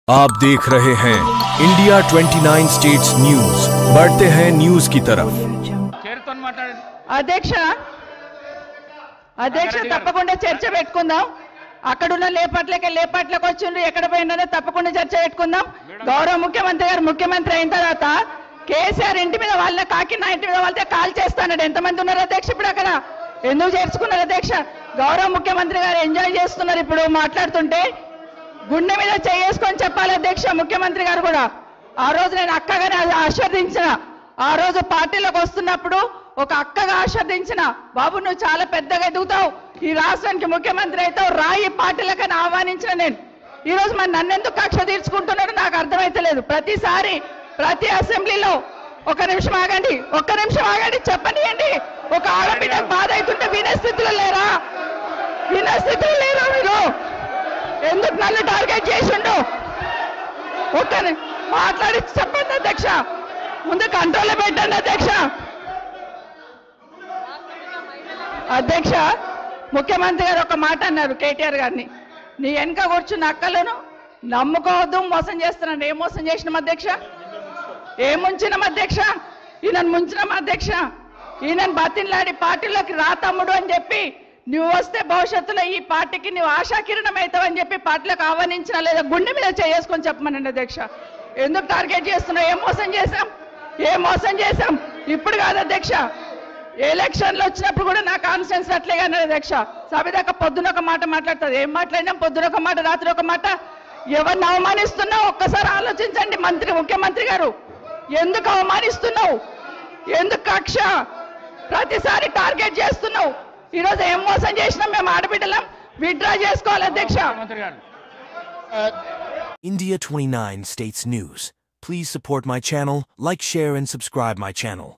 आप देख रहे हैं इंडिया 29 स्टेट्स न्यूज। बढ़ते हैं न्यूज की तरफ। అధ్యక్ష తప్పకుండా చర్చ పెట్టుకుందాం. అక్కడున్న లేపాట్లకు వచ్చిండ్రు, ఎక్కడ పోయినారో తప్పకుండా చర్చ పెట్టుకుందాం. గౌరవ ముఖ్యమంత్రి గారు ముఖ్యమంత్రి అయిన తర్వాత కేసీఆర్ ఇంటి మీద వాళ్ళ కాకి నా ఇంటి మీద వాళ్ళతో కాల్ చేస్తాడు. ఎంతమంది ఉన్నారు అధ్యక్ష? ఇప్పుడు అక్కడ ఎందుకు చేర్చుకున్నారు అధ్యక్ష? గౌరవ ముఖ్యమంత్రి గారు ఎంజాయ్ చేస్తున్నారు. ఇప్పుడు మాట్లాడుతుంటే గుండె మీద చేసుకొని చెప్పాలి అధ్యక్ష. ముఖ్యమంత్రి గారు కూడా ఆ రోజు నేను అక్కగానే ఆశీర్వదించిన, ఆ రోజు పార్టీలోకి వస్తున్నప్పుడు ఒక అక్కగా ఆశీర్వదించిన, బాబు నువ్వు చాలా పెద్దగా ఎదుగుతావు, ఈ రాష్ట్రానికి ముఖ్యమంత్రి అవుతావు, రాయి పార్టీలకని ఆహ్వానించిన నేను. ఈ రోజు మరి నన్నెందుకు కక్ష తీర్చుకుంటున్నాడు నాకు అర్థమైతలేదు. ప్రతిసారి ప్రతి అసెంబ్లీలో ఒక్క నిమిషం ఆగండి చెప్పనియండి. ఒక ఆడబిడ్డకు బాధ అవుతుంటే వినే స్థితిలో లేరా? మీరు ఎందుకు నన్ను టార్గెట్ చేసిండు? మాట్లాడి చెప్పండి అధ్యక్ష. ముందు కంట్రోల్లో పెట్టండి అధ్యక్ష. ముఖ్యమంత్రి గారు ఒక మాట అన్నారు కేటీఆర్ గారిని, నీ వెనక కూర్చున్న అక్కలను నమ్ముకోవద్దు, మోసం చేస్తున్నాను. ఏం మోసం చేసినాం అధ్యక్ష? ఏం ముంచినాం అధ్యక్ష? ఈయనను ముంచినాం అధ్యక్ష. ఈయనను బతిన్లాడి పార్టీలోకి రా తమ్ముడు అని చెప్పి, నువ్వు వస్తే భవిష్యత్తులో ఈ పార్టీకి నువ్వు ఆశాకిరణం అవుతావు అని చెప్పి పార్టీలకు ఆహ్వానించినా లేదా గుండె మీద చేసుకొని చెప్పమనండి అధ్యక్ష. ఎందుకు టార్గెట్ చేస్తున్నావు? ఏం మోసం చేశాం? ఇప్పుడు కాదు అధ్యక్ష, ఎలక్షన్లు వచ్చినప్పుడు కూడా నా కాన్ఫిడెన్స్ అట్లే కానీ అధ్యక్ష. సభ దాకా పొద్దున ఒక మాట మాట్లాడుతుంది. ఏం మాట్లాడినాం? పొద్దున ఒక మాట, రాత్రి ఒక మాట. ఎవరిని అవమానిస్తున్నావు ఒక్కసారి ఆలోచించండి ముఖ్యమంత్రి గారు. ఎందుకు అవమానిస్తున్నావు? ఎందుకు కక్ష? ప్రతిసారి టార్గెట్ చేస్తున్నావు. ఈరోజు ఏం మోసం చేసినాం? మేము ఆడబిడ్డలం విత్డ్రా చేసుకోవాలి అధ్యక్ష. India 29 States News. Please support my channel, like, share and subscribe my channel.